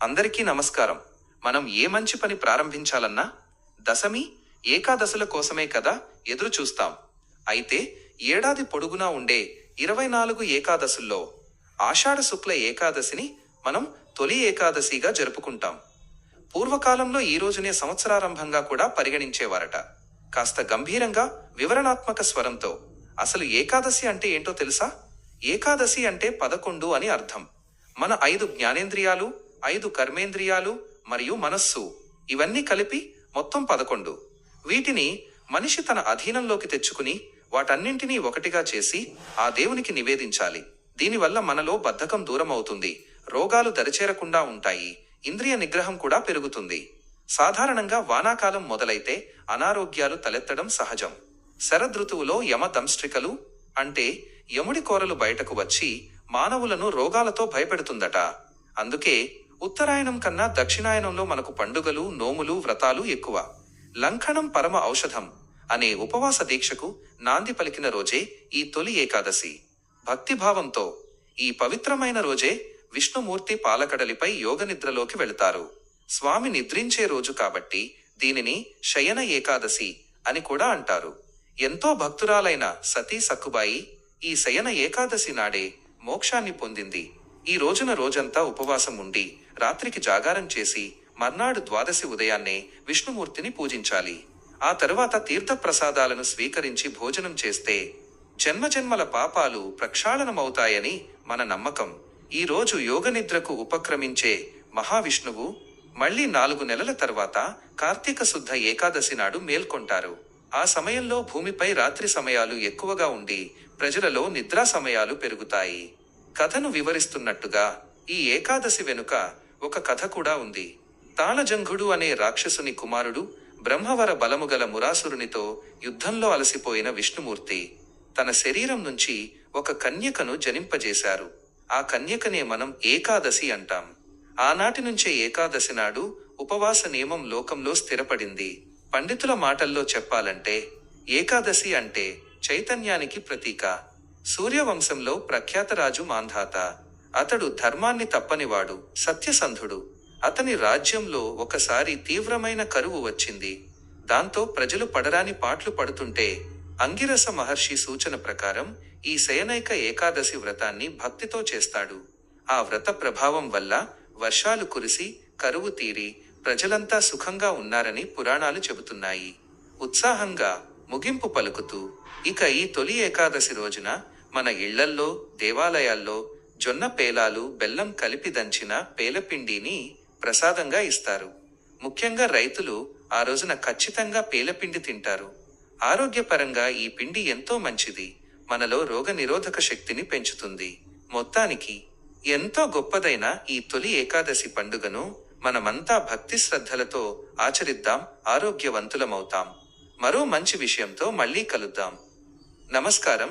అందరికీ నమస్కారం. మనం ఏ మంచి పని ప్రారంభించాలన్నా దశమి, ఏకాదశుల కోసమే కదా ఎదురు చూస్తాం. అయితే ఏడాది పొడుగునా ఉండే 24 ఏకాదశుల్లో ఆషాఢ శుక్ల ఏకాదశిని మనం తొలి ఏకాదశిగా జరుపుకుంటాం. పూర్వకాలంలో ఈ రోజునే సంవత్సరారంభంగా కూడా పరిగణించేవారట. కాస్త గంభీరంగా వివరణాత్మక స్వరంతో అసలు ఏకాదశి అంటే ఏంటో తెలుసా? ఏకాదశి అంటే 11 అని అర్థం. మన 5 జ్ఞానేంద్రియాలు, 5 కర్మేంద్రియాలు మరియు మనస్సు, ఇవన్నీ కలిపి మొత్తం 11. వీటిని మనిషి తన అధీనంలోకి తెచ్చుకుని వాటన్నింటినీ ఒకటిగా చేసి ఆ దేవునికి నివేదించాలి. దీనివల్ల మనలో బద్ధకం దూరం అవుతుంది, రోగాలు దరిచేరకుండా ఉంటాయి, ఇంద్రియ నిగ్రహం కూడా పెరుగుతుంది. సాధారణంగా వానాకాలం మొదలైతే అనారోగ్యాలు తలెత్తడం సహజం. శరదృతువులో యమ దంష్ట్రికలు అంటే యముడి కోరలు బయటకు వచ్చి మానవులను రోగాలతో భయపెడుతుందట. అందుకే ఉత్తరాయణం కన్నా దక్షిణాయనంలో మనకు పండుగలు, నోములు, వ్రతాలు ఎక్కువ. లంఘనం పరమ ఔషధం అనే ఉపవాస దీక్షకు నాంది పలికిన రోజే ఈ తొలి ఏకాదశి. భక్తిభావంతో ఈ పవిత్రమైన రోజే విష్ణుమూర్తి పాలకడలిపై యోగనిద్రలోకి వెళతారు. స్వామి నిద్రించే రోజు కాబట్టి దీనిని శయన ఏకాదశి అని కూడా అంటారు. ఎంతో భక్తురాలైన సతీ సక్కుబాయి ఈ శయన ఏకాదశి నాడే మోక్షాన్ని పొందింది. ఈ రోజున రోజంతా ఉపవాసం ఉండి రాత్రికి జాగారం చేసి మర్నాడు ద్వాదశి ఉదయాన్నే విష్ణుమూర్తిని పూజించాలి. ఆ తరువాత తీర్థ ప్రసాదాలను స్వీకరించి భోజనం చేస్తే జన్మజన్మల పాపాలు ప్రక్షాళనమవుతాయని మన నమ్మకం. ఈ రోజు యోగనిద్రకు ఉపక్రమించే మహావిష్ణువు మళ్లీ 4 నెలల తర్వాత కార్తీక శుద్ధ ఏకాదశి నాడు మేల్కొంటారు. ఆ సమయంలో భూమిపై రాత్రి సమయాలు ఎక్కువగా ఉండి ప్రజలలో నిద్రా సమయాలు పెరుగుతాయి. కథను వివరిస్తున్నట్టుగా ఈ ఏకాదశి వెనుక ఒక కథ కూడా ఉంది. తాళజంఘుడు అనే రాక్షసుని కుమారుడు బ్రహ్మవర బలముగల మురాసురునితో యుద్ధంలో అలసిపోయిన విష్ణుమూర్తి తన శరీరం నుంచి ఒక కన్యకను జనింపజేశారు. ఆ కన్యకనే మనం ఏకాదశి అంటాం. ఆనాటి నుంచే ఏకాదశి నాడు ఉపవాస నియమం లోకంలో స్థిరపడింది. పండితుల మాటల్లో చెప్పాలంటే ఏకాదశి అంటే చైతన్యానికి ప్రతీక. సూర్యవంశంలో ప్రఖ్యాత రాజు మాంధాత. అతడు ధర్మాన్ని తప్పనివాడు, సత్యసంధుడు. అతని రాజ్యంలో ఒకసారి తీవ్రమైన కరువు వచ్చింది. దాంతో ప్రజలు పడరాని పాట్లు పడుతుంటే అంగిరస మహర్షి సూచన ప్రకారం ఈ శయనైక ఏకాదశి వ్రతాన్ని భక్తితో చేస్తాడు. ఆ వ్రత ప్రభావం వల్ల వర్షాలు కురిసి కరువు తీరి ప్రజలంతా సుఖంగా ఉన్నారని పురాణాలు చెబుతున్నాయి. ఉత్సాహంగా ముగింపు పలుకుతూ ఇక ఈ తొలి ఏకాదశి రోజున మన ఇళ్లల్లో, దేవాలయాల్లో జొన్న పేలాలు, బెల్లం కలిపి దంచిన పేలపిండిని ప్రసాదంగా ఇస్తారు. ముఖ్యంగా రైతులు ఆ రోజున ఖచ్చితంగా పేలపిండి తింటారు. ఆరోగ్యపరంగా ఈ పిండి ఎంతో మంచిది, మనలో రోగ నిరోధక శక్తిని పెంచుతుంది. మొత్తానికి ఎంతో గొప్పదైన ఈ తొలి ఏకాదశి పండుగను మనమంతా భక్తి శ్రద్ధలతో ఆచరిద్దాం, ఆరోగ్యవంతులమవుతాం. మరో మంచి విషయంతో మళ్ళీ కలుద్దాం. నమస్కారం.